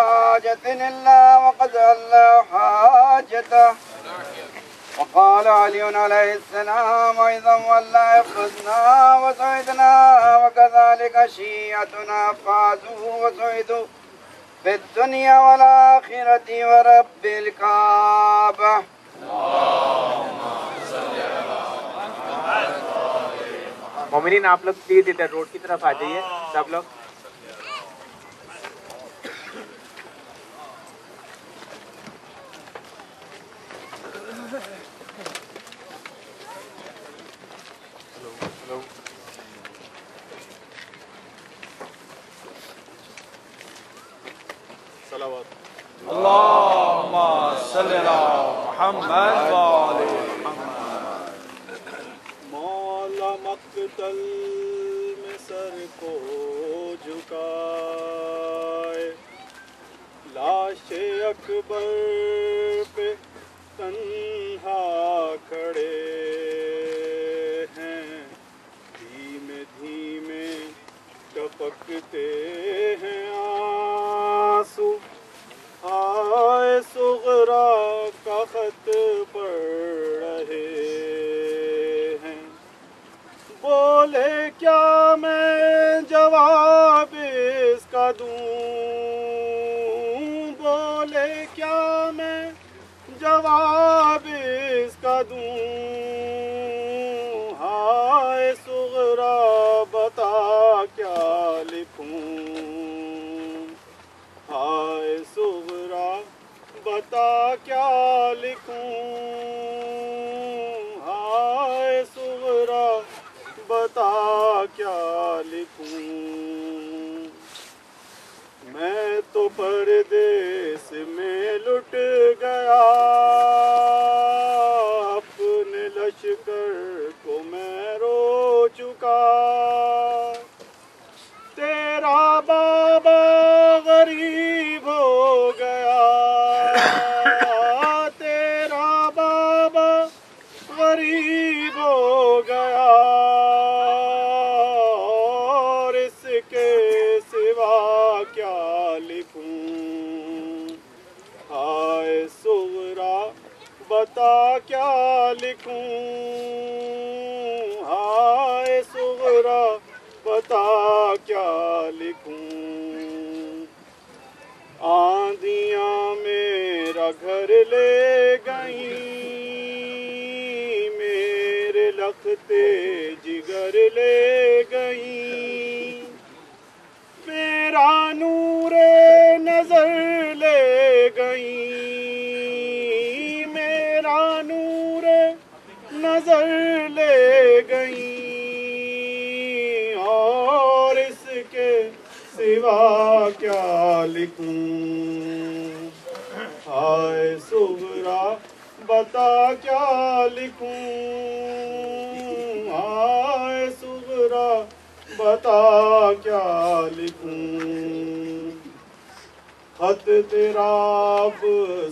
حاجة إلا وقضى الله حاجته. وقال علي عليه السلام أيضا والله يفزنا وسعدنا وكذلك شيعتنا فازوا وسعدوا في الدنيا والآخرة ورب الكعبة. مومنین آپ لوگ پلیز ادھر روڈ کی طرف آ جائیے سب لوگ. اللہم صلی علی محمد و آل محمد. مولا مقتل میں سر کو جھکائے، لاش اکبر پہ تنہا کھڑے ہیں، دھیمے دھیمے ٹپکتے ہیں آنسو. ہائے صغرا کا خط پڑھ رہے ہیں، بولے کیا میں جواب اس کا دوں، بولے کیا میں جواب اس کا دوں. ہائے صغرا بتا کیا لکھوں، ہائے صغرا بتا کیا لکھوں، ہائے صغرا بتا کیا لکھوں. میں تو پردیس میں لٹ گیا، اپنے لشکر کو میں رو چکا. تیرا بابا غریب ہو گیا، تیرا بابا غریب ہو گیا، اور اس کے سوا کیا لکھوں. ہائے صغرا بتا کیا لکھوں، ہائے صغرا بتا کیا لکھوں. آندھیاں میرا گھر لے گئیں، میرے لختے جگر لے گئیں، میرا نور نظر لے گئیں، میرا نور نظر لے گئیں، اور اس کے سوا کیا لکھوں. ہائے صغرا بتا کیا لکھوں، ہائے صغرا بتا کیا لکھوں. خط تیرا اب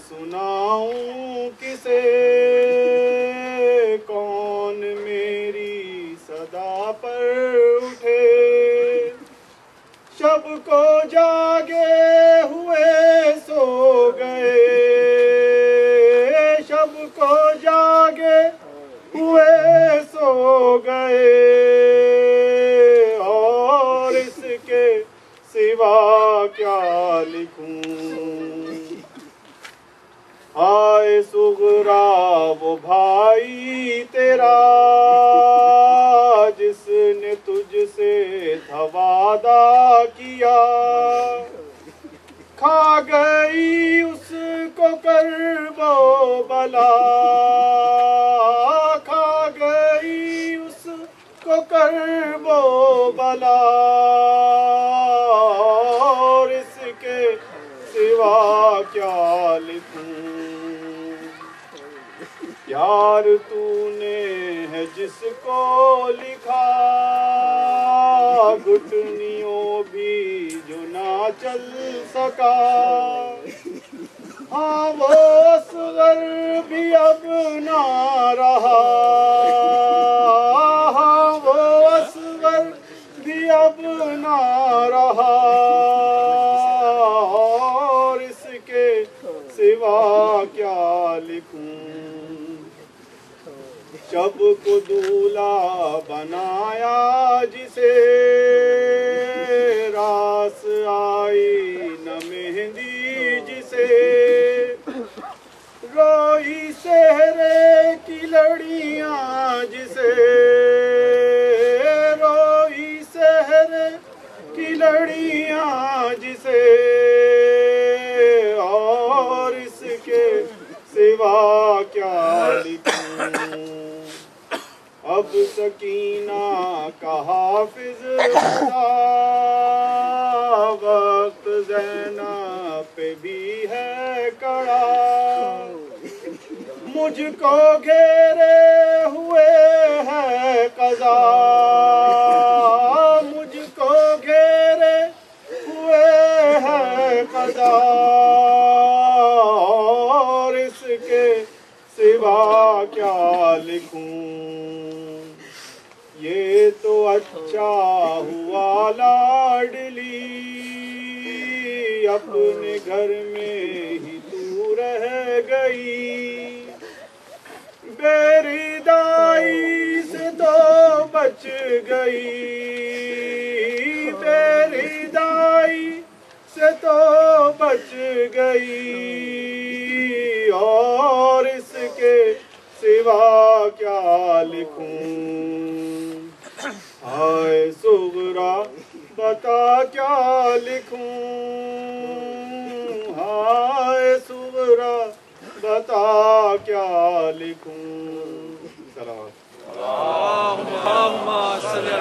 سناؤں کسے، کون میری صدا پر اٹھے. شب کو جاگے ہوئے سو گئے، شب کو جاگے ہوئے سو گئے، اور اس کے سوا کیا لکھوں. ہائے صغرا وہ بھائی تیرا جس نے تجھ سے تھا وعدہ کیا، کھا گئی اس کو کرب و بلا، کھا گئی اس کو کرب و بلا، اور اس کے سوا کیا لکھوں. یار تو نے ہے جس کو لکھا، گھٹنیوں بھی جو نہ چل سکا. ہاں وہ اصغر بھی اب نہ رہا، ہاں وہ اصغر بھی اب نہ رہا، سوا کیا لکھوں، شب کو دولہا بنایا جسے، راس آئی نہ مہندی جسے، روئی سہرے کی لڑیاں جسے، روئی سہرے کی لڑیاں جسے، اور اس کے سوا کیا لکھوں، اب سکینہ کا حافظ خدا، وقت زینب پہ بھی ہے کڑا، مجھ کو گھیرے ہوئے ہے قضا، مجھ کو گھیرے ہوئے ہے قضا، اور اس کے سوا کیا لکھوں، یہ تو اچھا ہوا لاڈلی، اپنے گھر میں ہی تو رہ گئی، میری دائی سے تو بچ گئی، میری دائی سے تو بچ گئی، اور اس کے سوا کیا لکھوں، ہائے صغرا بتا کیا لکھوں، ہائے صغرا بتا کیا لکھوں، اللہم صلی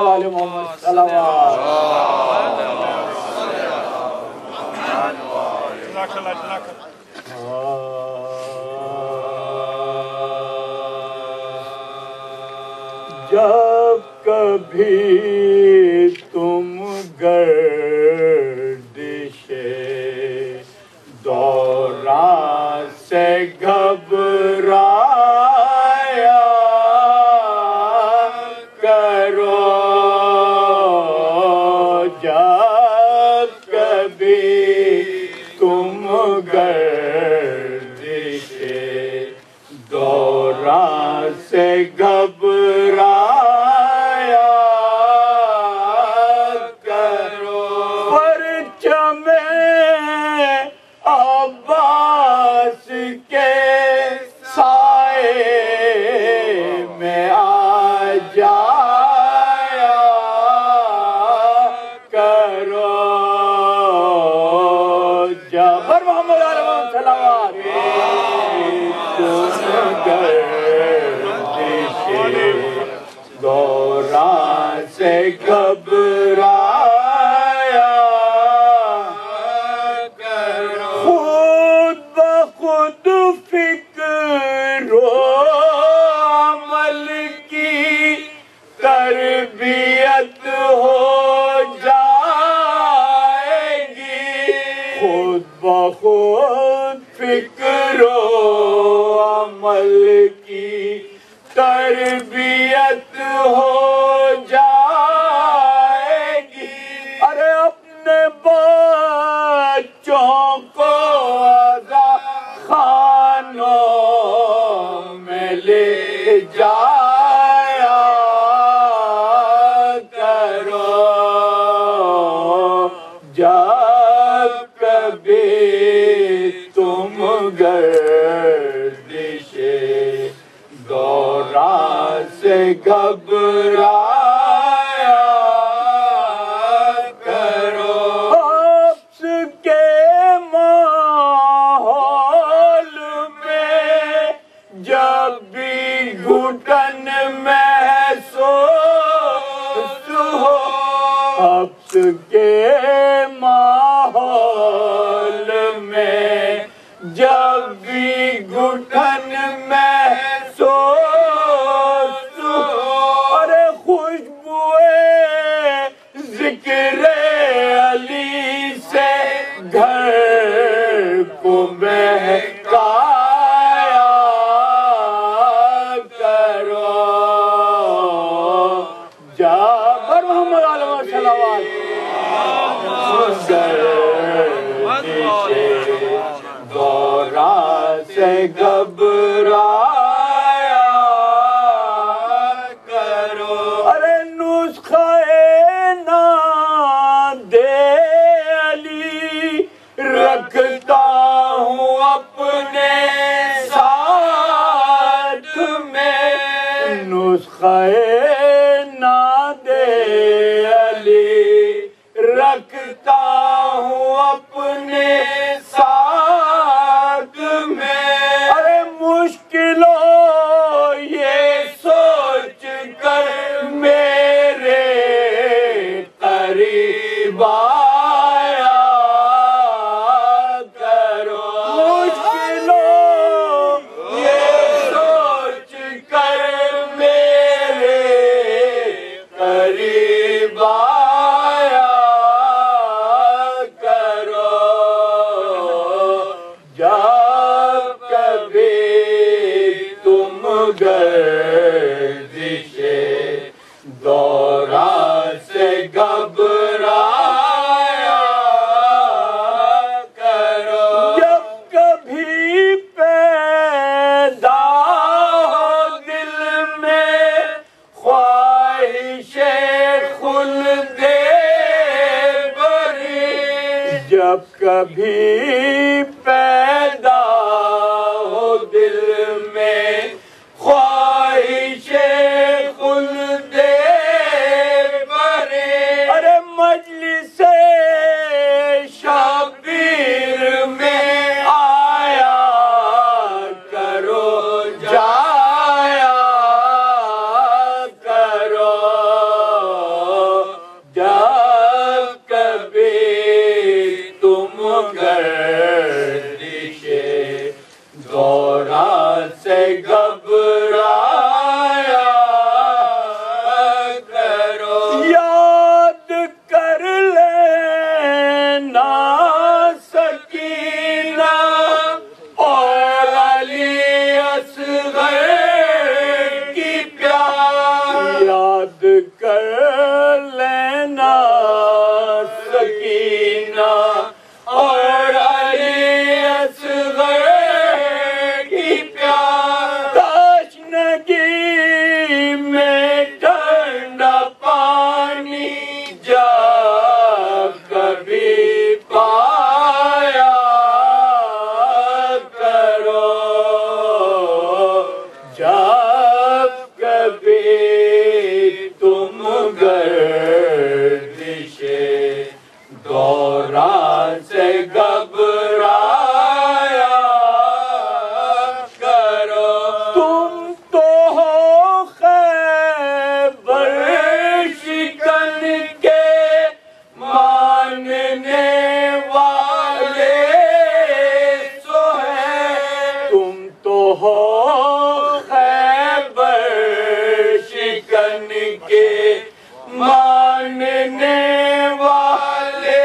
علی محمد و آل جب کبھی تم گردش دوران سے گھبرایا کرو، جب کبھی تم گردش سے گھبرایا کرو پرچم عباس کے سائے میں آ جایا کرو جبر محمد علیہ السلام دوران سے گھبرایا کرو خود بخود فکر و عمل کی تربیت ہو جائے گی خود بخود فکر و عمل کی تربیت ہو جائے گی ارے اپنے بچوں کو خانوں میں لے جایا کرو جب کبھی تم گردش دوران سے گھبرایا کرو حبس کے ماحول میں جب بھی گھٹن محسوس ہو حبس کے ماحول میں جب بھی گھٹن محسوس ارے خوشبوئے ذکر علی سے گھر کو مہکایا کرو جابر محمد علیہ السلام دوران سے گھبرایا کرو ارے نسخہ نادے علی رکھتا ہوں اپنے ساتھ میں نسخہ نادے علی رکھتا ہوں اپنے ساتھ میں ارے مشکل ہو یہ سوچ کر میرے قریب آیا کرو مشکل ہو یہ سوچ کر میرے قریب آیا جب کبھی تم گردش دوران سے گھبرایا کرو جب کبھی پیدا ہو دل میں خواہش خلد بری جب کبھی پیدا ہو دل میں خواہش خلد بری ارے مجلس شبیر میں آیا کرو جایا کرو جب کبھی تم گردش دوران سے گھبرایا کرو یاد کر لینا سکینہ اور علی اصغر کی پیار یاد کر لینا سکینہ اور علی اصغر کی پیار ہو خیبر شکن کے ماننے والے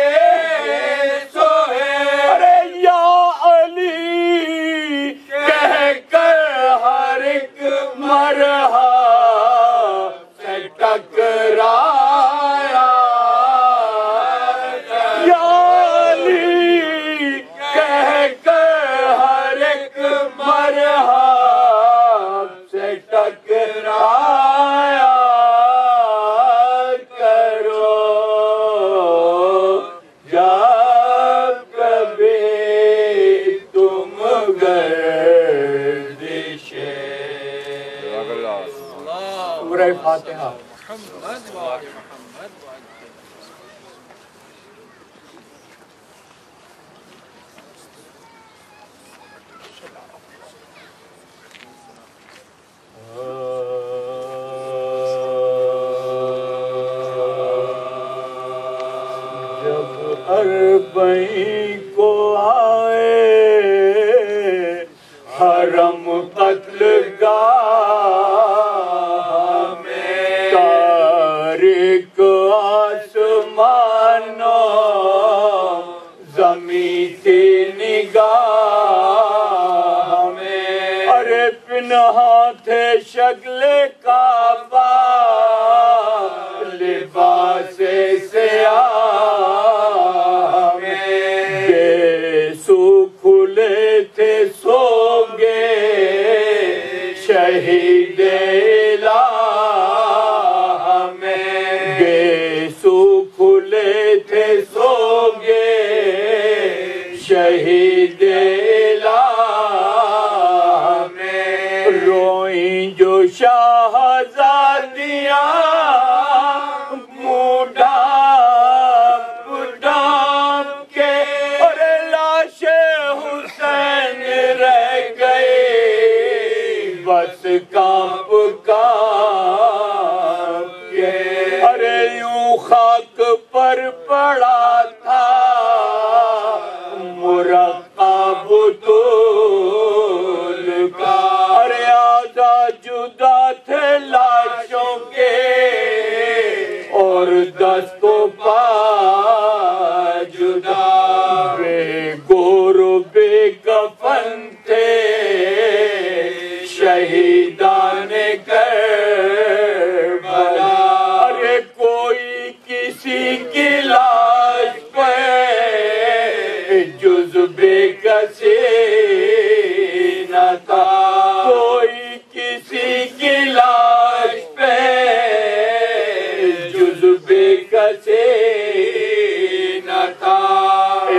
سوئے ارے یا علی کہہ کر ہر ایک مرحا سے ٹکرایا یا علی کہہ کر ہر ایک مرحا سے ٹکرایا فاتحہ جب اربعین کو آئے حرم قتل گاہ میں تاریک آسمانوں زمین تھی نگاہ میں ارے پنہا تھے شکل کعبہ لباس سیاہ میں گیسو کھلے تھے سوگے شہید الہ میں گیسو کھلے تھے سوگے شہید الہ میں روئیں جو شاہزادیاں منہ ڈھانپ ڈھانپ کے اور لاش حسین رہ گئے بس کانپ کانپ کے ارے یوں خاک پر پڑا تھا مرقب طول کا ارے آدھا جدا تھے لاشوں کے اور دست و پا جدا بے گور و بے کفن تھے شہیدان کربلا ارے کوئی کسی کی لاش پہ جز بے کسی نہ تھا کوئی کسی کی لاش پہ جز بے کسی نہ تھا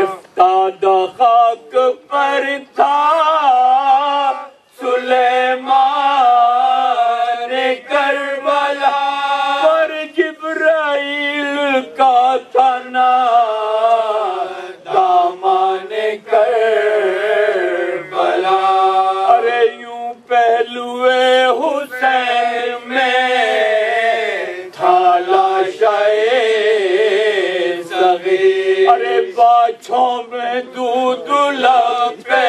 افتاد خاک پر تھا سلیمان کربلا پر جبرائیل کا تھا دامان کربلا ارے یوں پہلوے حسین میں تھا لاشائے صغیر ارے باچھوں میں دودھ لب پہ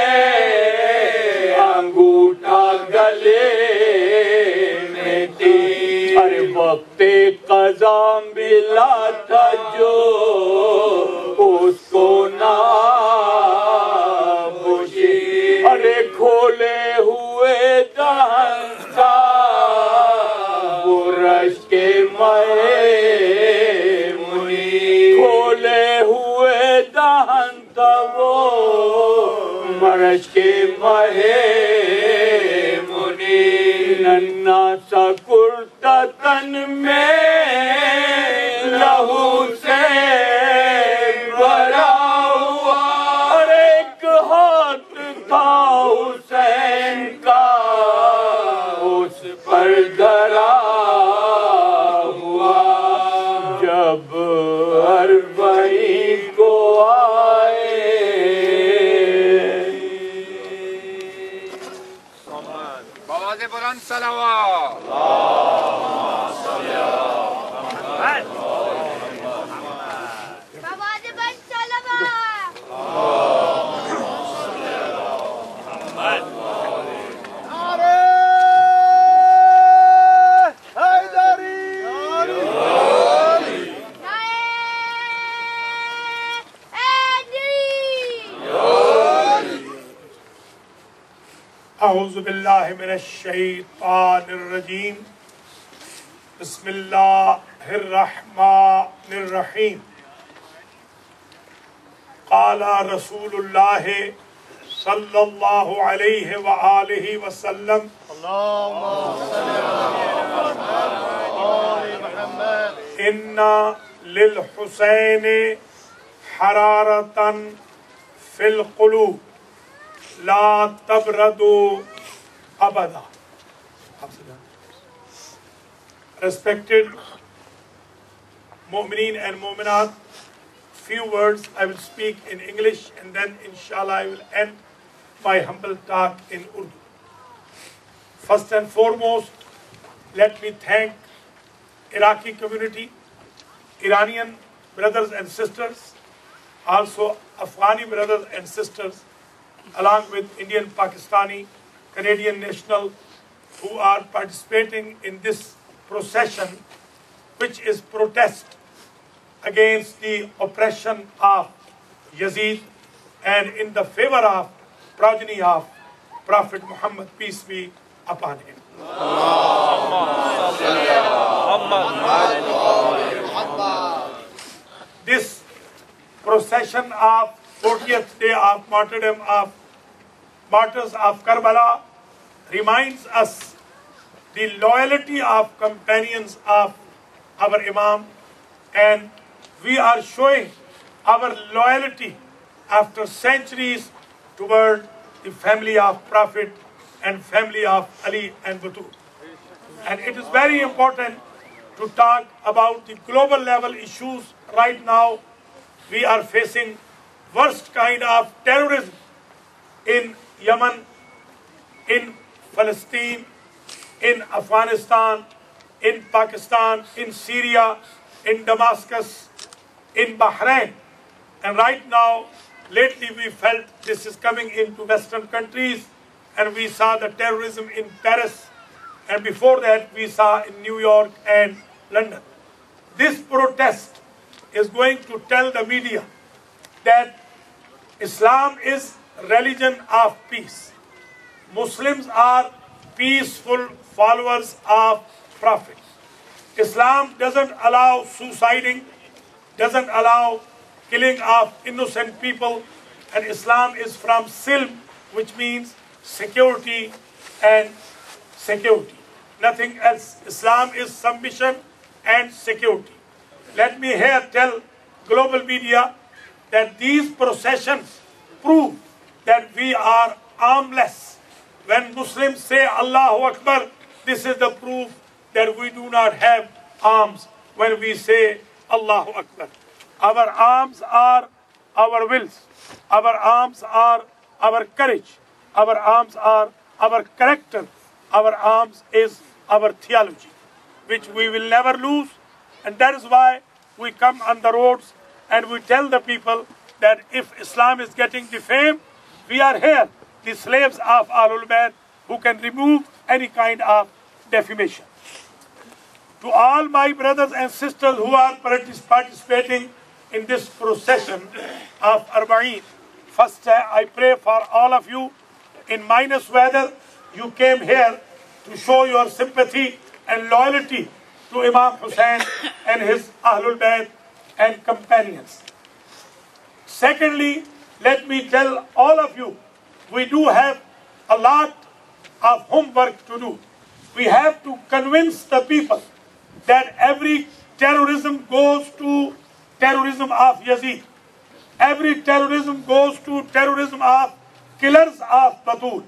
انگوٹھا گلے میں تھی ارے وقت قضا ملا تھا جو اس کو نابوشی ارے کھولے ہوئے دہن تھا وہ رش کے میمونی کھولے ہوئے دہن تھا وہ مرش کے میمونی ننا سا کرتا تن میں لہو سے بھرا ہوا اور ایک ہاتھ تھا حسین کا اس پر دھرا ہوا جب اربعین کو آئے بآواز بلند صلوات اعوذ باللہ من الشیطان الرجیم بسم اللہ الرحمن الرحیم قال رسول اللہ صلی اللہ علیہ وآلہ وسلم ان للحسین حرارتا فی القلوب لا تبردو ابدا. Respected Mu'mineen and Mu'minat, few words I will speak in English and then inshallah I will end my humble talk in Urdu. First and foremost, let me thank Iraqi community, Iranian brothers and sisters, also Afghani brothers and sisters, along with Indian, Pakistani, Canadian national who are participating in this procession, which is protest against the oppression of Yazid and in the favor of progeny of Prophet Muhammad, peace be upon him. This procession of 40th day of martyrdom of martyrs of Karbala reminds us the loyalty of companions of our Imam, and we are showing our loyalty after centuries toward the family of Prophet and family of Ali and Batul. And it is very important to talk about the global level issues right now. We are facing worst kind of terrorism in Yemen, in Palestine, in Afghanistan, in Pakistan, in Syria, in Damascus, in Bahrain. And right now, lately we felt this is coming into Western countries, and we saw the terrorism in Paris, and before that we saw in New York and London. This protest is going to tell the media that Islam is religion of peace. Muslims are peaceful followers of Prophet. Islam doesn't allow suiciding, doesn't allow killing of innocent people, and Islam is from silm, which means security and security. Nothing else. Islam is submission and security. Let me here tell global media that these processions prove that we are armless. When Muslims say Allahu Akbar, this is the proof that we do not have arms when we say Allahu Akbar. Our arms are our wills. Our arms are our courage. Our arms are our character. Our arms is our theology, which we will never lose. And that is why we come on the roads and we tell the people that if Islam is getting defamed, we are here, the slaves of Ahlul Bayt, who can remove any kind of defamation. To all my brothers and sisters who are participating in this procession of Arba'een, first I pray for all of you. In minus weather, you came here to show your sympathy and loyalty to Imam Hussain and his Ahlul Bayt and companions. Secondly, let me tell all of you, we do have a lot of homework to do. We have to convince the people that every terrorism goes to terrorism of Yazid. Every terrorism goes to terrorism of killers of Batul.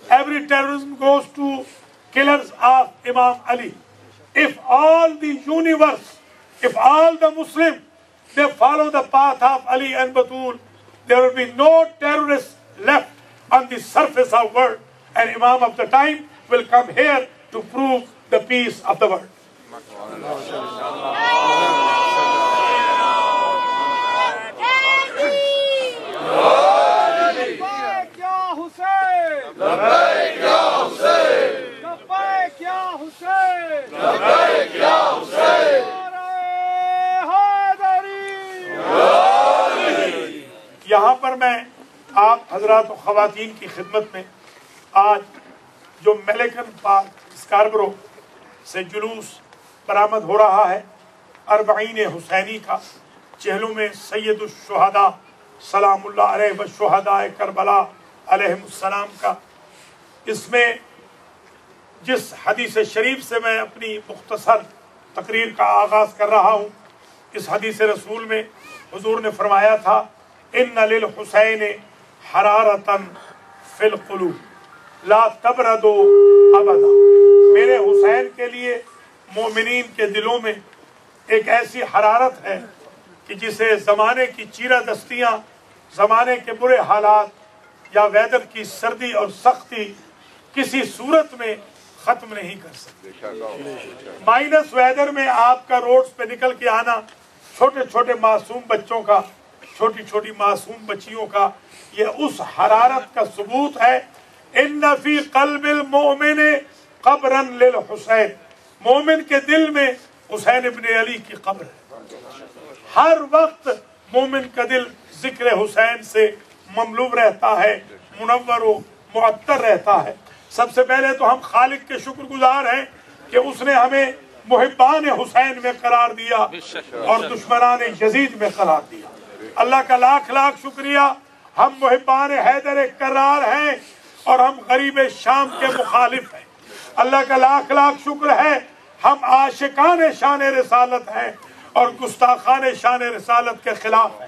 Every terrorism goes to killers of Imam Ali. If all the universe, if all the Muslims, they follow the path of Ali and Batul, there will be no terrorists left on the surface of the world. And Imam of the time will come here to prove the peace of the world. یہاں پر میں آپ حضرات و خواتین کی خدمت میں آج جو میلیکن پارک اسکاربرو سے جلوس برآمد ہو رہا ہے 40 حسینی کا، چہلوں میں سید الشہداء سلام اللہ علیہ والشہداء کربلا علیہم السلام کا، اس میں جس حدیث شریف سے میں اپنی مختصر تقریر کا آغاز کر رہا ہوں، اس حدیث رسول میں حضور نے فرمایا تھا ان للحسین حرارتاً فی القلوب لا تبردو ابدا، میرے حسین کے لیے مومنین کے دلوں میں ایک ایسی حرارت ہے کہ جسے زمانے کی چیرہ دستیاں، زمانے کے برے حالات یا ویدر کی سردی اور سختی کسی صورت میں ختم نہیں کر سکتے۔ مائنس ویدر میں آپ کا روڈز پہ نکل کے آنا، چھوٹے چھوٹے معصوم بچوں کا، چھوٹی چھوٹی معصوم بچیوں کا، یہ اس حرارت کا ثبوت ہے۔ ان فی قلب المؤمن قبرا للحسین، مومن کے دل میں حسین ابن علی کی قبر ہے۔ ہر وقت مومن کا دل ذکر حسین سے مملو رہتا ہے، منور و معطر رہتا ہے۔ سب سے پہلے تو ہم خالق کے شکر گزار ہیں کہ اس نے ہمیں محبان حسین میں قرار دیا اور دشمنان یزید میں قرار دیا۔ اللہ کا لاکھ لاکھ شکریہ، ہم محبان حیدر کرار ہیں اور ہم غریب شام کے مخالف ہیں۔ اللہ کا لاکھ لاکھ شکر ہے، ہم عاشقان شان رسالت ہیں اور گستاخان شان رسالت کے خلاف ہیں۔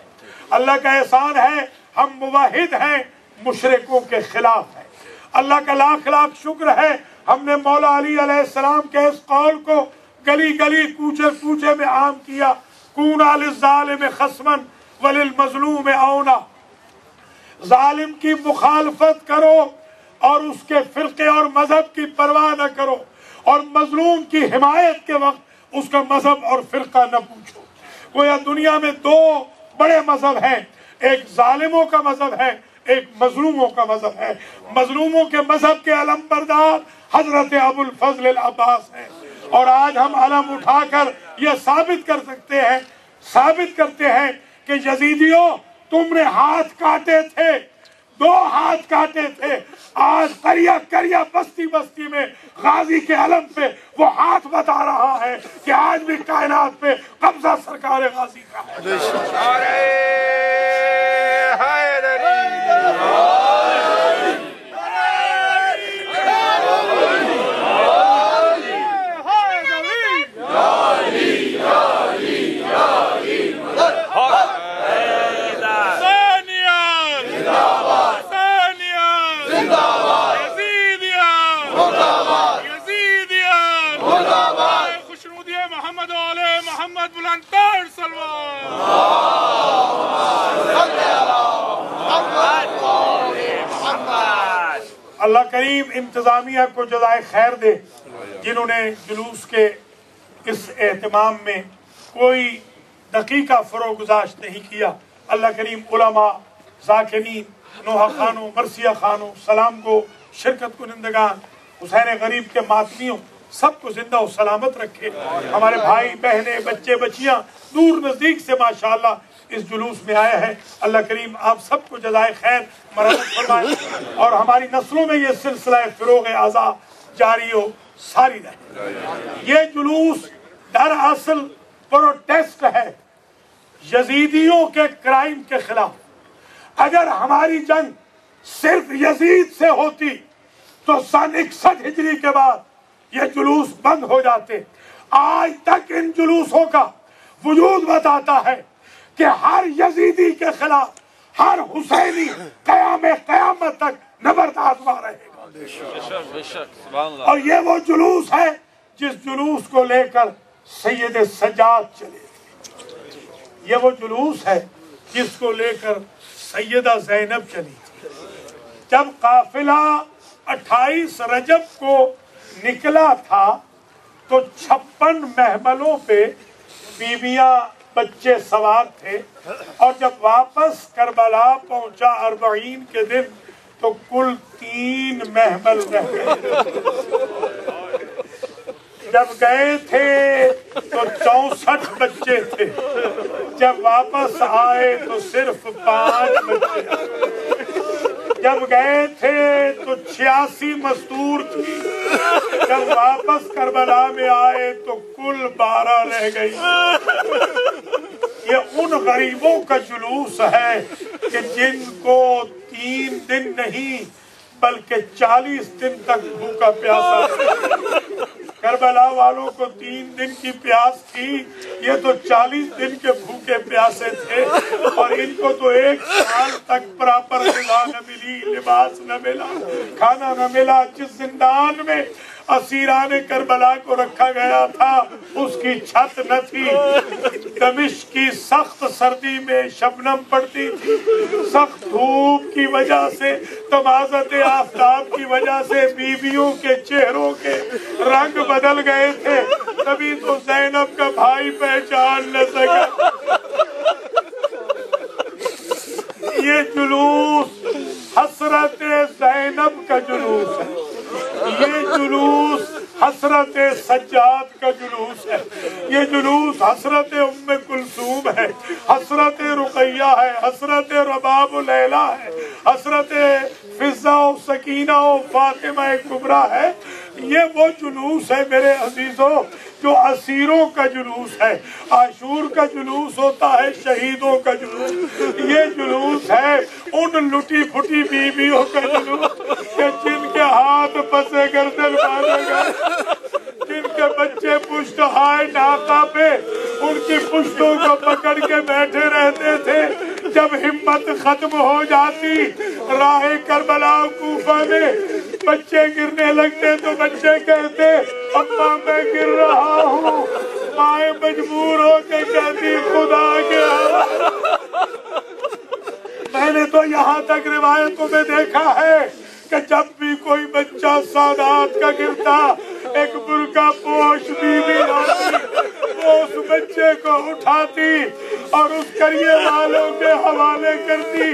اللہ کا احسان ہے، ہم موحد ہیں، مشرکوں کے خلاف ہیں۔ اللہ کا لاکھ لاکھ شکر ہے، ہم نے مولا علی علیہ السلام کے اس قول کو گلی گلی کوچے کوچے میں عام کیا، کونا للظالم خصما وللمظلوم اونا، ظالم کی مخالفت کرو اور اس کے فرقے اور مذہب کی پرواہ نہ کرو، اور مظلوم کی حمایت کے وقت اس کا مذہب اور فرقہ نہ پوچھو۔ گویا دنیا میں دو بڑے مذہب ہیں، ایک ظالموں کا مذہب ہے، ایک مظلوموں کا مذہب ہے۔ مظلوموں کے مذہب کے علم بردار حضرت ابو الفضل العباس ہیں، اور آج ہم علم اٹھا کر یہ ثابت کرتے ہیں کہ یزیدیوں تم نے ہاتھ کاٹے تھے، 2 ہاتھ کاٹے تھے، آج قریہ قریہ بستی بستی میں غازی کے علم پہ وہ ہاتھ بتا رہا ہے کہ آج بھی کائنات پہ قبضہ سرکار غازی کا ہے۔ اللہ کریم انتظامیہ کو جزائے خیر دے، جنہوں نے جلوس کے اس اہتمام میں کوئی دقیقہ فروغ گزاشت نہیں کیا۔ اللہ کریم علماء، ذاکرین، نوحہ خانوں، مرثیہ خانوں، سلام گو، شرکت کنندگان، حسین غریب کے ماتمیوں، سب کو زندہ و سلامت رکھے۔ ہمارے بھائی بہنیں، بچے بچیاں دور نزدیک سے ماشاءاللہ اس جلوس میں آئے ہیں، اللہ کریم آپ سب کو جزائے خیر مرحمت فرمائے، اور ہماری نسلوں میں یہ سلسلہ فروغ اعضاء جاری و ساری رہے۔ یہ جلوس دراصل پروٹیسٹ ہے یزیدیوں کے کرائم کے خلاف۔ اگر ہماری جنگ صرف یزید سے ہوتی تو سن 61 ہجری کے بعد یہ جلوس بند ہو جاتے۔ آج تک ان جلوسوں کا وجود بتاتا ہے کہ ہر یزیدی کے خلاف ہر حسینی قیامت تک نبردازواں رہے گا۔ اور یہ وہ جلوس ہے جس جلوس کو لے کر سید سجاد چلے، یہ وہ جلوس ہے جس کو لے کر سیدہ زینب چلی تھی۔ جب قافلہ 28 رجب کو نکلا تھا تو 56 محملوں پہ بیویاں بچے سوار تھے، اور جب واپس کربلا پہنچا 40 کے دن تو کل 3 محمل رہ گئے۔ جب گئے تھے تو 64 بچے تھے، جب واپس آئے تو صرف 5 بچے۔ جب گئے تھے تو 86 مستور تھی، جب واپس کربلا میں آئے تو کل 12 رہ گئی۔ یہ ان غریبوں کا جلوس ہے کہ جن کو 3 دن نہیں بلکہ 40 دن تک بھوکا پیاسا۔ کربلا والوں کو 3 دن کی پیاس تھی، یہ تو 40 دن کے بھوکے پیاسے تھے، اور ان کو تو 1 سال تک پراپر غذا نہ ملی، لباس نہ ملا، کھانا نہ ملا۔ جس زندان میں اسیران کربلا کو رکھا گیا تھا اس کی چھت نہ تھی، دمشق کی سخت سردی میں شبنم پڑتی تھی، سخت دھوپ کی وجہ سے، تمازت آفتاب کی وجہ سے بیویوں کے چہروں کے رنگ بدل گئے تھے، تبھی تو زینب کا بھائی پہچان نہ سکا۔ یہ جلوس حسرت زینب کا جلوس ہے، یہ جلوس حسرت سجاد کا جلوس ہے، یہ جلوس حسرت ام کلثوم ہے، حسرت رقیہ ہے، حسرت رباب لیلہ ہے، حسرت فضہ و سکینہ و فاطمہ کبریٰ ہے۔ یہ وہ جلوس ہے میرے عزیزوں جو اسیروں کا جلوس ہے۔ عاشور کا جلوس ہوتا ہے شہیدوں کا جلوس، یہ جلوس ہے ان لٹی پھٹی بیویوں کا جلوس کہ جن کے ہاتھ پسے گردن باندھے گئے، جن کے بچے پشت ہائے ناکہ پہ ان کی پشتوں کو پکڑ کے بیٹھے رہتے تھے۔ جب ہمت ختم ہو جاتی راہ کربلا کوفہ میں بچے گرنے لگتے تو بچے کہتے اماں میں گر رہا ہوں، مائیں مجبور ہو کے کہتی خدا کے حوالے۔ میں نے تو یہاں تک روایتوں میں دیکھا ہے کہ جب بھی کوئی بچہ سادات کا گرتا ایک برقع پوش بیوی آتی، وہ اس بچے کو اٹھاتی اور اس کریے والوں کے حوالے کرتی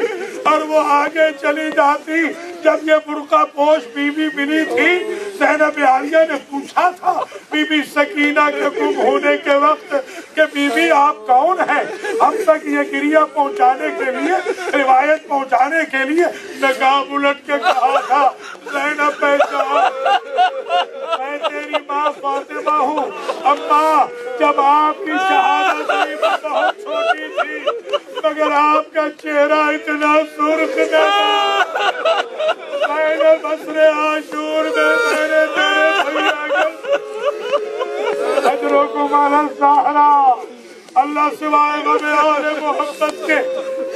اور وہ آگے چلی جاتی۔ جب یہ برقع پوش بیوی ملی تھی زینب عالیہ نے پوچھا تھا بی بی سکینہ کے گم ہونے کے وقت کہ بی بی آپ کون ہیں؟ ہم تک یہ گریہ پہنچانے کے لیے، روایت پہنچانے کے لیے نگاہ الٹ کے کہا تھا زینب پہچان، میں تیری ماں فاطمہ ہوں۔ اماں جب آپ کی شہادت ہوئی میں بہت چھوٹی تھی مگر آپ کا چہرہ اتنا سرخ نہ تھا۔ زینب عصر عاشور میں میں نے تیرے بھیا کے اجرکم علی الزہرا، اللہ سوائے غم آل محمد کے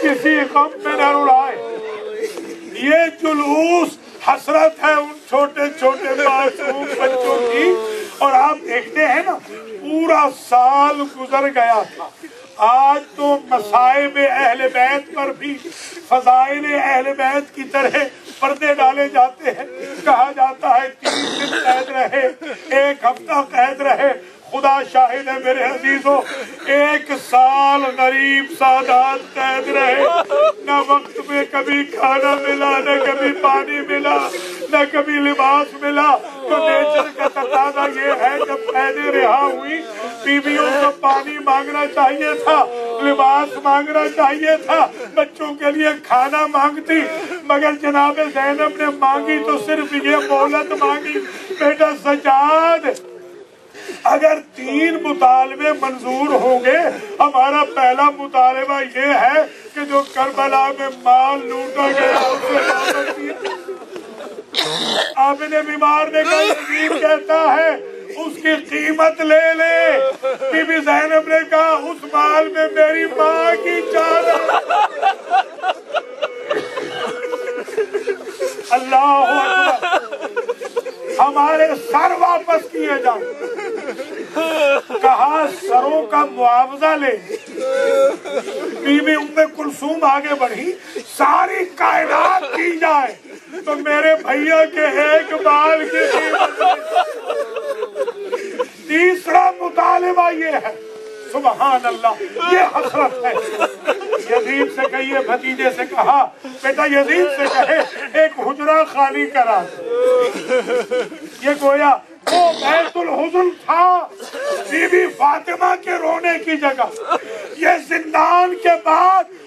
کسی غم میں نہ اڑائے۔ یہ جلوس حسرت ہے ان چھوٹے چھوٹے معصوم بچوں کی، اور آپ دیکھتے ہیں نا پورا سال گزر گیا تھا۔ آج تو مصائب اہل بیت پر بھی فضائل اہل بیت کی طرح پردے ڈالے جاتے ہیں، کہا جاتا ہے 3 دن قید رہے، 1 ہفتہ قید رہے۔ خدا شاہد ہے میرے عزیزوں، 1 سال غریب سادات قید رہے، نہ وقت میں کبھی کھانا ملا، نہ کبھی پانی ملا، نہ کبھی لباس ملا۔ تو نیچر کا تقاضا یہ ہے جب قیدیں رہا ہوئی بیویوں کو پانی مانگنا چاہیے تھا، لباس مانگنا چاہیے تھا، بچوں کے لیے کھانا مانگتی، مگر جناب زینب نے مانگی تو صرف یہ مہلت مانگی، بیٹا سجاد اگر 3 مطالبے منظور ہوں گے، ہمارا پہلا مطالبہ یہ ہے کہ جو کربلا میں مال لوٹا گیا اسے واپس دیا۔ آمنہ بیمار نے کہا یزید کہتا ہے اس کی قیمت لے لے، بی بی زینب نے کہا اس مال میں میری ماں کی جان ہے۔ اللہ اکبر، ہمارے سر واپس کیے جائیں، کہا سروں کا معاوضہ لے۔ بی بی ام کلثوم آگے بڑھی، ساری کائنات کی جائے تو میرے بھیا کے 1 بال کی قیمت۔ تیسرا مطالبہ یہ ہے، سبحان اللہ، یہ حسرت ہے۔ یزید سے کہیے، بھتیجے سے کہا بیٹا یزید سے کہے 1 حجرہ خالی کرا۔ یہ گویا وہ بیت الحزن تھا، بی بی فاطمہ کے رونے کی جگہ۔ یہ زندان کے بعد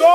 2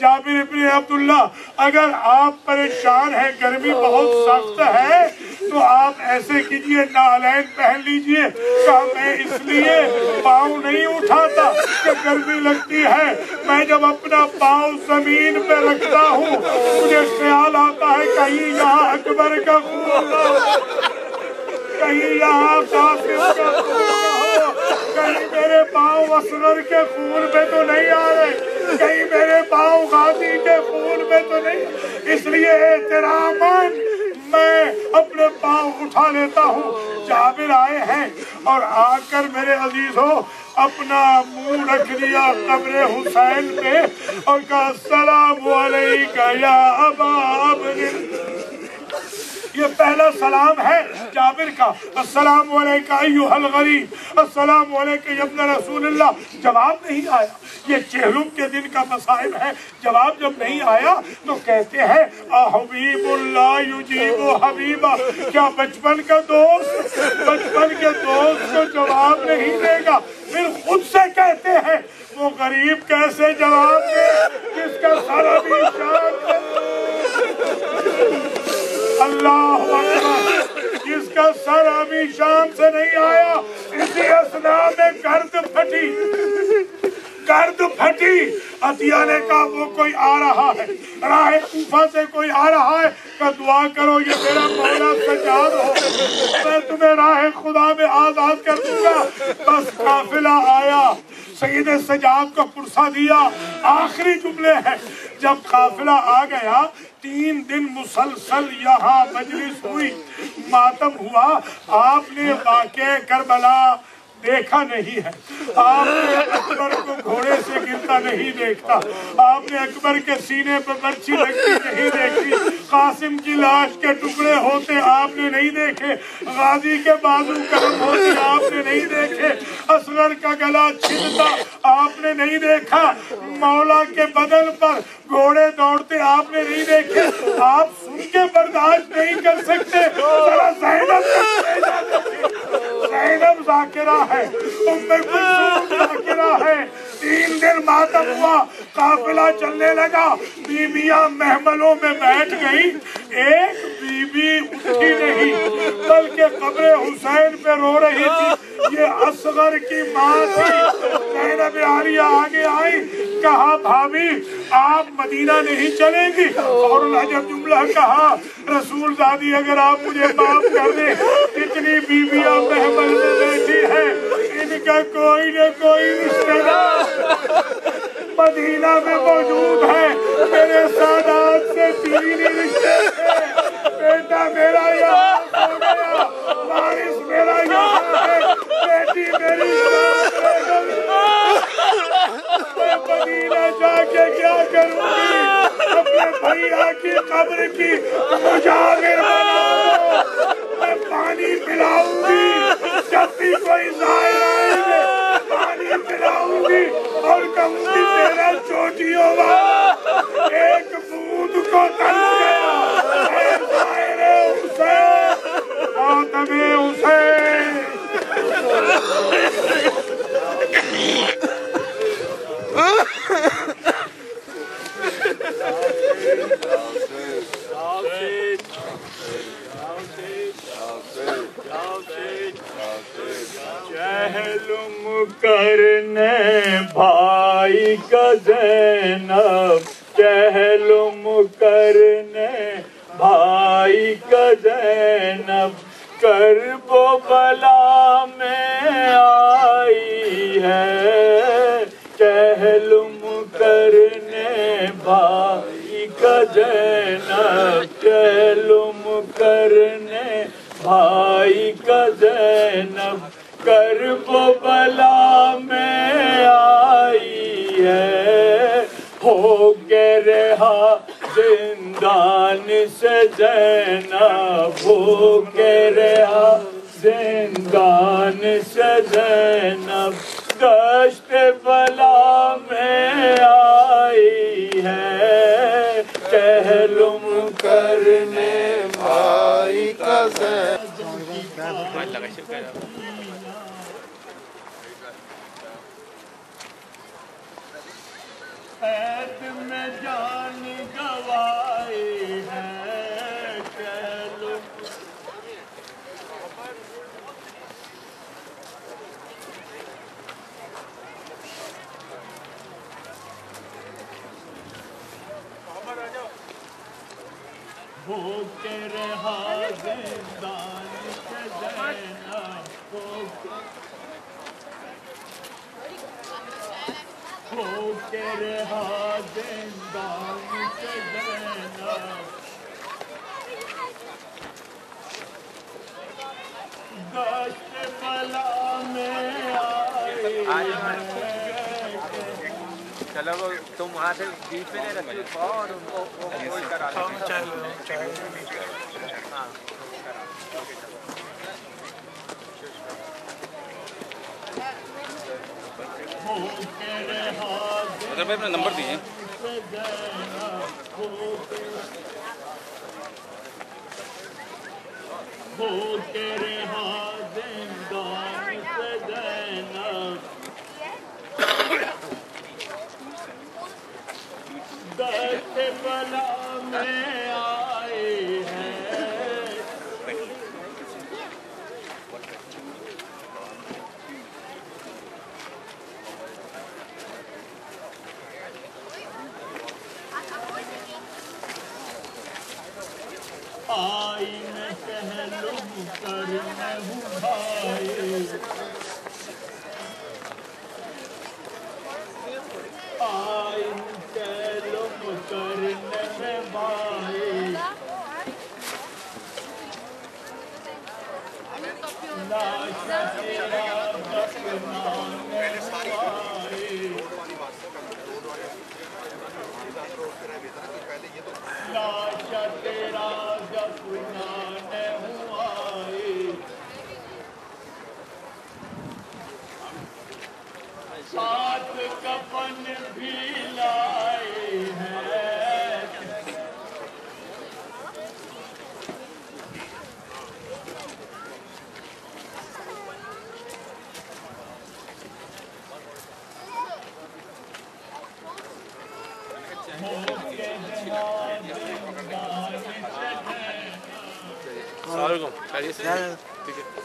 جابر ابن عبداللہ اگر آپ پریشان ہیں، گرمی بہت سخت ہے، تو آپ ایسے کیجئے نعلین پہن لیجئے. کہا میں اس لیے پاؤں نہیں اٹھاتا کہ گرمی لگتی ہے، میں جب اپنا پاؤں زمین پہ رکھتا ہوں مجھے خیال آتا ہے کہیں یہاں اکبر کا خون نہ ہو، کہیں یہاں قاسم کا خون نہ ہو، کہیں میرے پاؤں اصغر کے خون پہ تو نہیں آ رہے، کہیں میرے پاؤں غازی کے خون پہ تو نہیں. اس لیے احتراماً میں اپنے پاؤں اٹھا لیتا ہوں. جابر آئے ہیں اور آ کر میرے عزیزوں اپنا منہ رکھ دیا قبر حسین پہ اور کہا السلام علیکہ یا ابا ابن. یہ پہلا سلام ہے جابر کا. السلام علیکہ ایھا الغریب، السلام علیکہ یا ابن رسول اللہ. جواب نہیں آیا. یہ چہلم کے دن کا مصائب ہے. جواب جب نہیں آیا تو کہتے ہیں حبیب اللہ یجیب حبیبہ. کیا بچپن کا دوست بچپن کے دوست کو جواب نہیں دے گا؟ پھر خود سے کہتے ہیں وہ غریب کیسے جواب دے جس کا سر ابھی شام. اللہ اکبر، جس کا سر ابھی شام سے نہیں آیا. اسی اثنا میں گرد پھٹی. عطیہ نے کہا وہ کوئی آ رہا ہے، راہ کوفہ سے کوئی آ رہا ہے، کہ دعا کرو یہ میرا مولا سجاد ہو، میں تمہیں راہ خدا میں آزاد کر دوں گا. بس قافلہ آیا، سید سجاد کو پرسہ دیا. آخری جملے ہیں. جب قافلہ آ گیا 3 دن مسلسل یہاں مجلس ہوئی، ماتم ہوا. آپ نے واقعہ کربلا دیکھا نہیں ہے. آپ نے اکبر کو گھوڑے سے گرتا نہیں دیکھتا. آپ نے اکبر کے سینے پر برچھی لگتی نہیں دیکھی. قاسم کی لاش کے ٹکڑے ہوتے آپ نے نہیں دیکھے. غازی کے بازو گرم ہوتے آپ نے نہیں دیکھے. اصغر کا گلا چھلتا آپ نے نہیں دیکھا. مولا کے بدن پر گھوڑے دوڑتے آپ نے نہیں دیکھے. آپ سن کے برداشت نہیں کر سکتے. ذرا زینب ذاکرہ ہے، ام کلثوم ذاکرہ ہے. 3 دن ماتم ہوا، قافلہ چلنے لگا. بیویاں محملوں میں بیٹھ گئی. ایک بی بی اٹھی نہیں بلکہ قبر حسین پہ رو رہی تھی. یہ اصغر کی ماں تھی. زینب عالیہ آگے آئی، کہا بھابھی آپ مدینہ نہیں چلیں گی؟ اور عجب جملہ کہا رسول زادی اگر آپ مجھے معاف کر دیں، اتنی بیویاں محمل میں بیٹھی ہیں، ان کا کوئی نہ کوئی رشتہ دار مدینہ میں موجود ہے. میرے سادات سے 3 رشتے تھے. بیٹا میرا یہاں ہو گیا، وارث میرا یہاں ہے، بیٹی میری میں مدینہ جا کے کیا کروں گی؟ اپنے بھیا کی قبر کی مجاور بناؤ. میں پانی پلاؤں گی، جب بھی کوئی زائر آئے گے پانی پلاؤں گی اور کہوں گی میرا چوٹیوں والا ایک بوند کو تل گیا. اے زائر حسین، خاتم حسین. چہلم کرنے بھائی کا زینب، چہلم کرنے بھائی کا زینب، کرب و بلا میں آئی ہے. چہلم کرنے بھائی کا زینب، چہلم کرنے بھائی کا زینب، کرب و بلا میں آئی ہے. ہو کے رہا زندان سے زینب، ہو کے رہا زندان سے زینب، دشت بلا میں آئی ہے. چہلم کرنے بھائی کا زینب. قید میں جان گوائی ہے چلو ہو کے رہا زندان سے زینب ہو کے رہا زندان سے زینب دشت بلا میں آئی ہے چلو وہ تم وہاں سے بیچ میں نہیں رکھی اور ان کو وہ کھول کر آ اگر بھائی اپنا نمبر دیجیے ہو کے رہا زندان سے زینب دست بلا میں آئے ہیں آئین پہلو کرنے ہوں بھائی آئین پہلو کرنے میں بھائی لاشا تیرا دفنانے ہوائی لاشا تیرا دفنانے ہوائی ساتھ کفن بھی لائے ہیں السلام علیکم خیریت سے ٹھیک ہے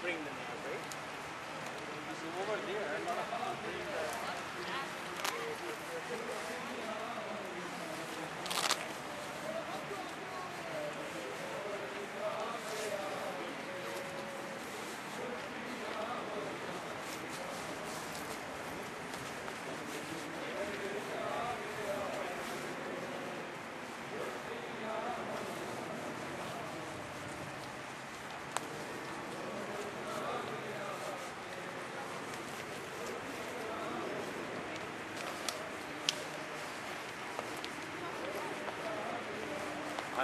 bring them here, right?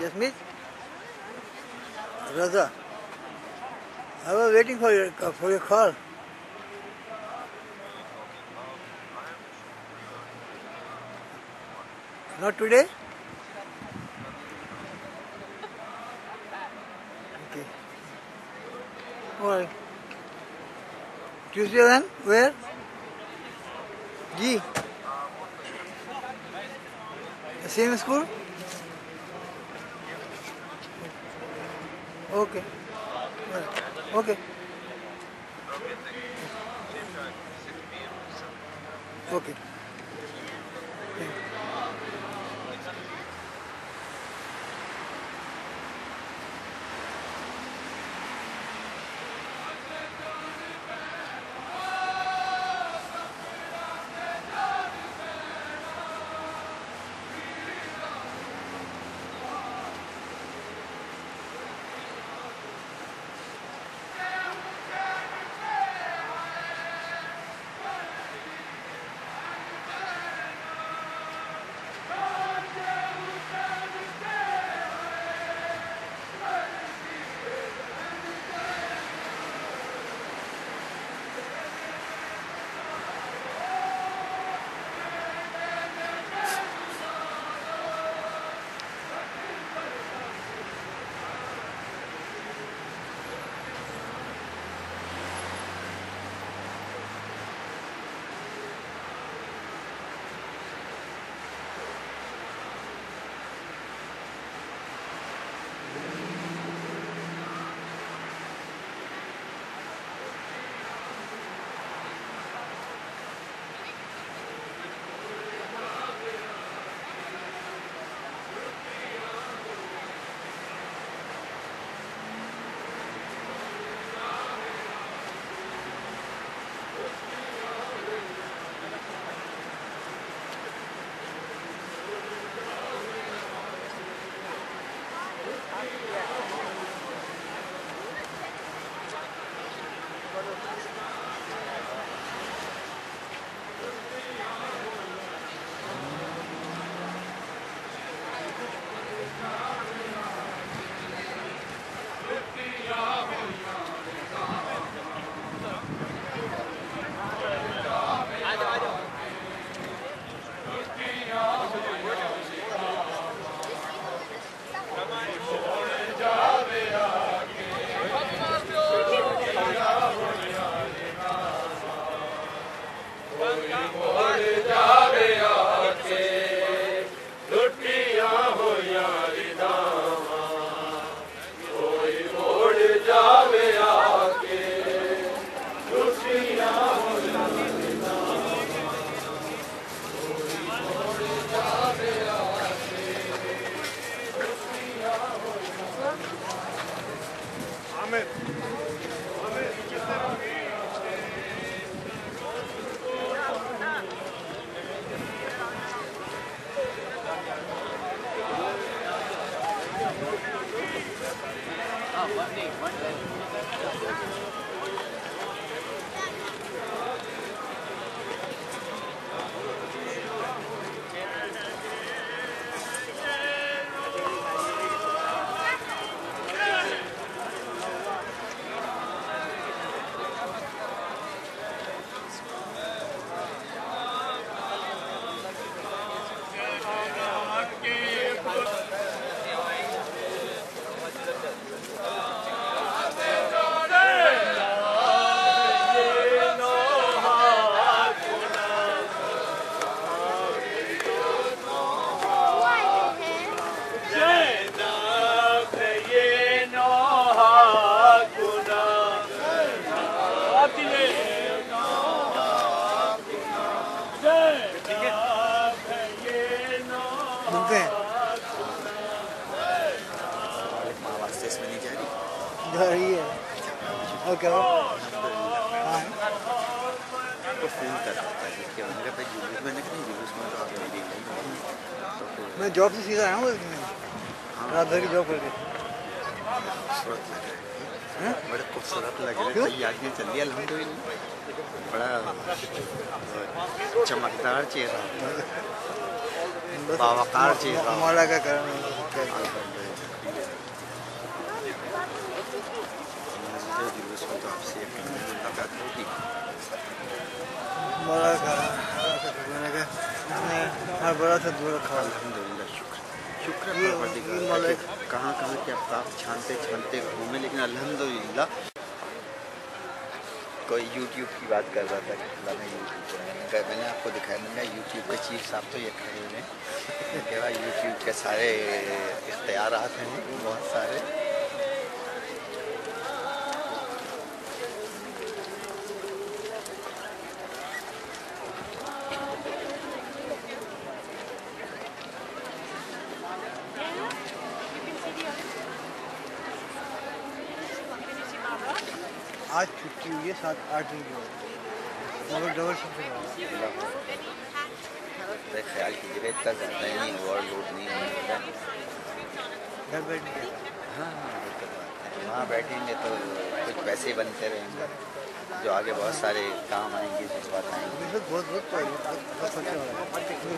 Jasmeet, Raza, I was waiting for your call. Not today? Okay. Alright. Tuesday then? Where? G. The same school? Okay. Okay. Okay. جا رہی ہے اور کیا ہوا؟ ہاں میں جاب سے سیدھا آیا ہوں رات بھر کی جاب کر کے. بڑے خوبصورت لگ رہے ہیں آدمی چلیے الحمد للہ بڑا چمکدار چہرہ باوقار چہرہ مولا کا کرم ہے. تو آپ سے ملاقات ہوگی مولا کا ہر بڑا سے دور رکھا. الحمد للہ شکر ہے کہاں کہاں کے آفتاب چھانتے چھانتے گھومے لیکن الحمد للہ. کوئی یوٹیوب کی بات کر رہا تھا کہ فلانا یوٹیوب میں نے آپ کو دکھایا میں نے یوٹیوب کے چیف صاحب تو یہ کھڑے ہوئے ہیں کہ بھائی یوٹیوب کے سارے اختیارات ہیں بہت سارے. آج چھٹی ہوئی ہے 7-8 دن کی ڈبل شفٹ. خیال کیجیے اتنا زیادہ نہیں اوور لوڈ نہیں ہوگا. گھر بیٹھے ہاں وہاں بیٹھیں گے تو کچھ پیسے بنتے رہیں گے جو آگے بہت سارے کام آئیں گے جذبات آئیں گے. بہت خرچہ ہو رہا ہے.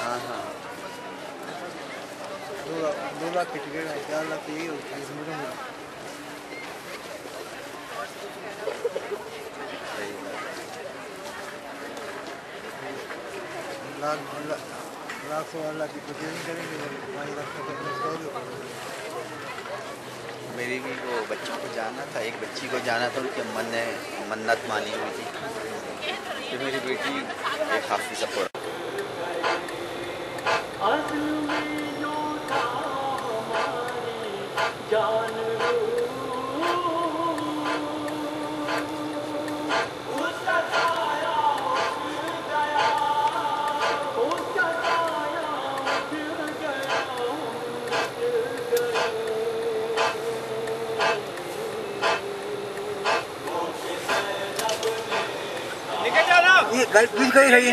ہاں ہاں 2 لاکھ کی ٹکٹ ہے 4 لاکھ یہی ہوتی ہے موٹا موٹا. لاکھ سوا لاکھ کی کوشش نہیں کریں گے 5 لاکھ تک میری بھی وہ بچوں کو جانا تھا ایک بچی کو جانا تھا ان کی امن نے منت مانی ہوئی تھی کہ میری بیٹی ایک حافظہ پڑھا. پلیز کہیں رہیے.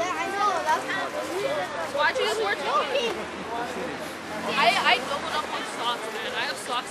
Yeah, I know. That's why'd you guys wear talking? I doubled up on socks, man. I have socks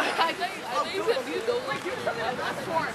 I think you said you double. That's short.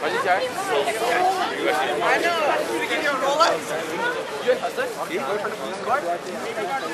What'd you say? I know. You give me a Rolex? You had Hassan? You boyfriend of this card?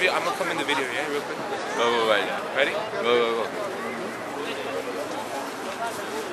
I'm gonna come in the video, yeah, real quick. Go. Ready? Go.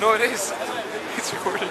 No, it is. It's recorded.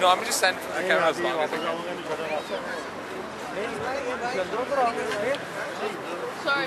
No, I'm just standing for the camera as long as I can. Sorry.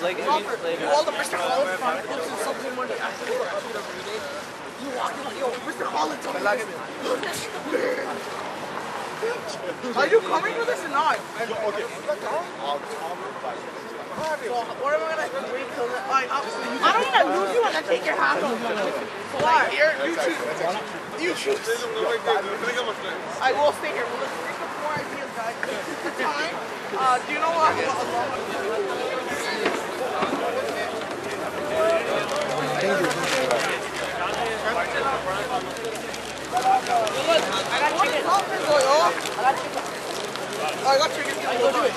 Like all the Mr. Holland chronicles and something one day after you shoot every day. You walk in like, yo, Mr. Holland, tell me this. Are you coming with us or not? Okay. So what am I gonna wait till the, like, I don't wanna lose you and then take your hat off. So like here, you choose. I will stay here. Well, let's think of more ideas, guys. The time. Do you know what? I got chicken. Go do it.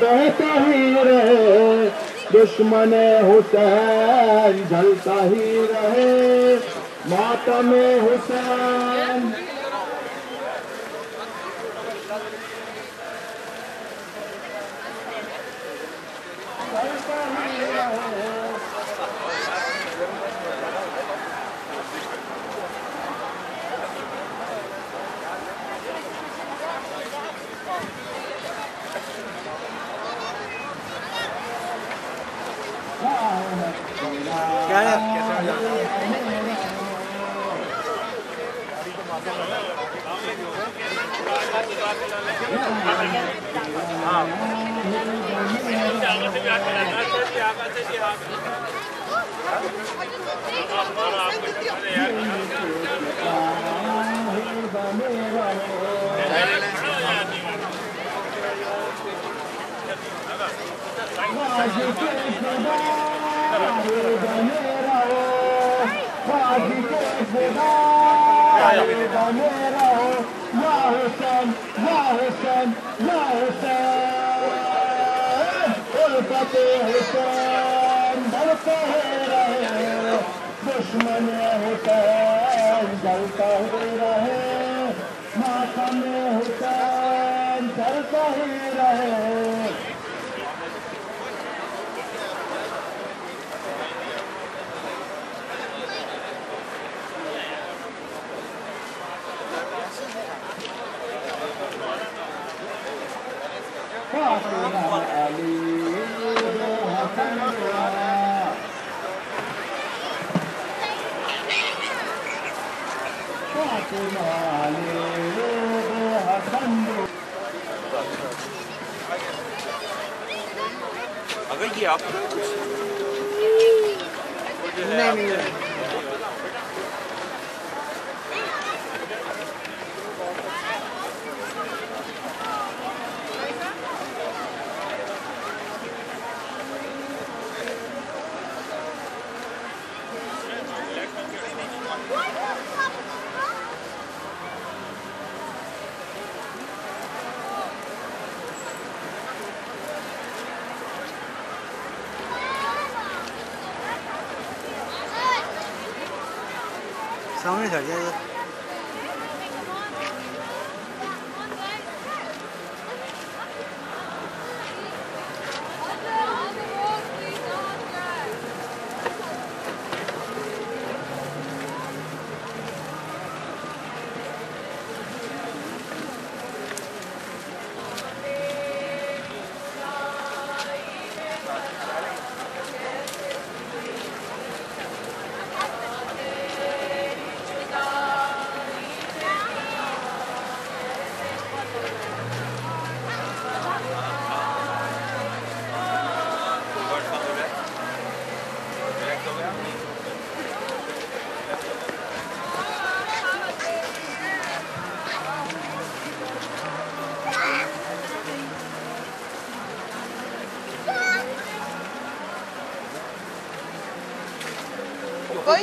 بہتا ہی رہے دشمن حسین جلتا ہی رہے ماتم حسین دشمن حسین جلتا ہی رہے ماتم حسین جلتا ہی رہے اگر یہ آپ سامنے کھڑ جائے Bye.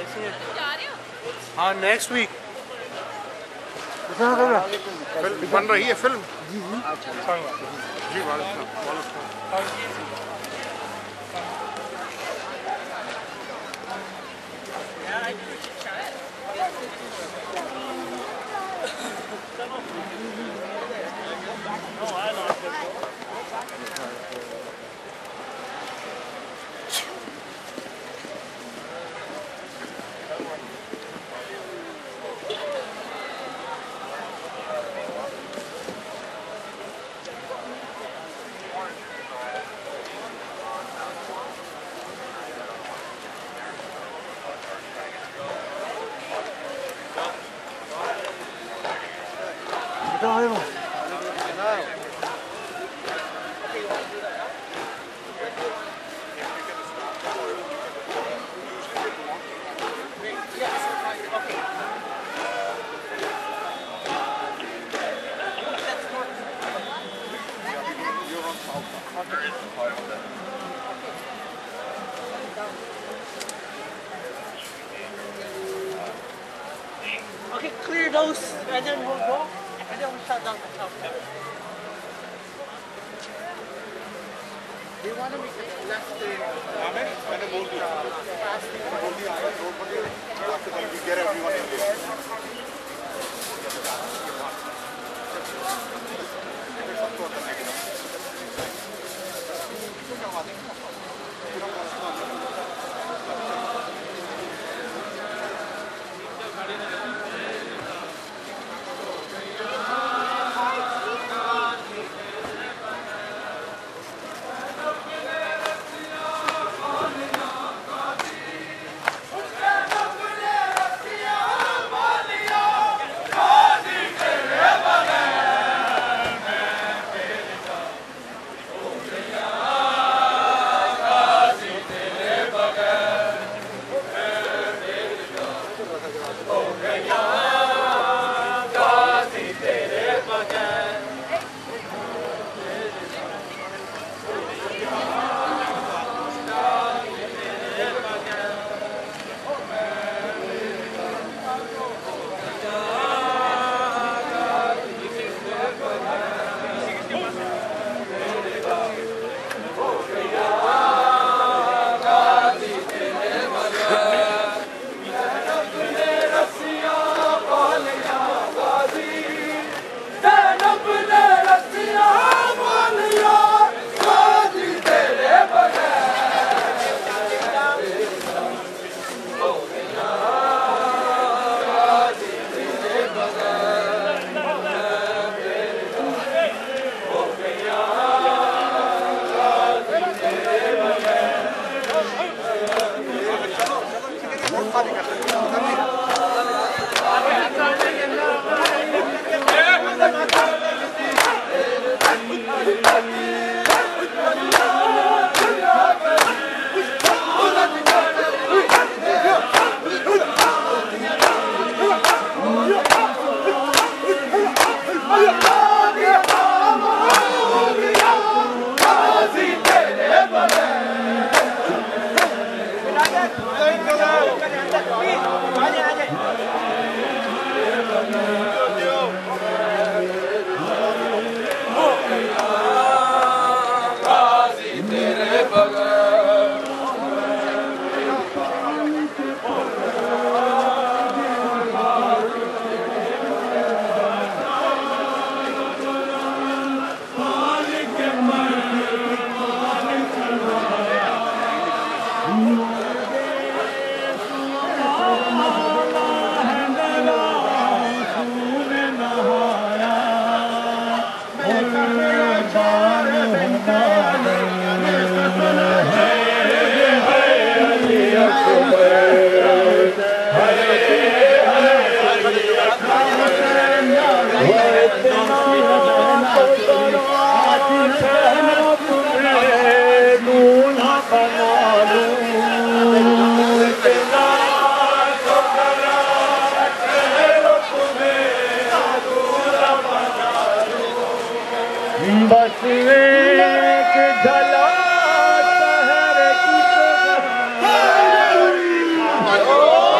ایسے ہیں. ہاں نیکسٹ ویک بن رہی ہے فلم. جی جی Okay, clear those, and then we'll go, and then we'll shut down the house. They want to make it less get everyone in there. Oh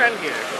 trend here.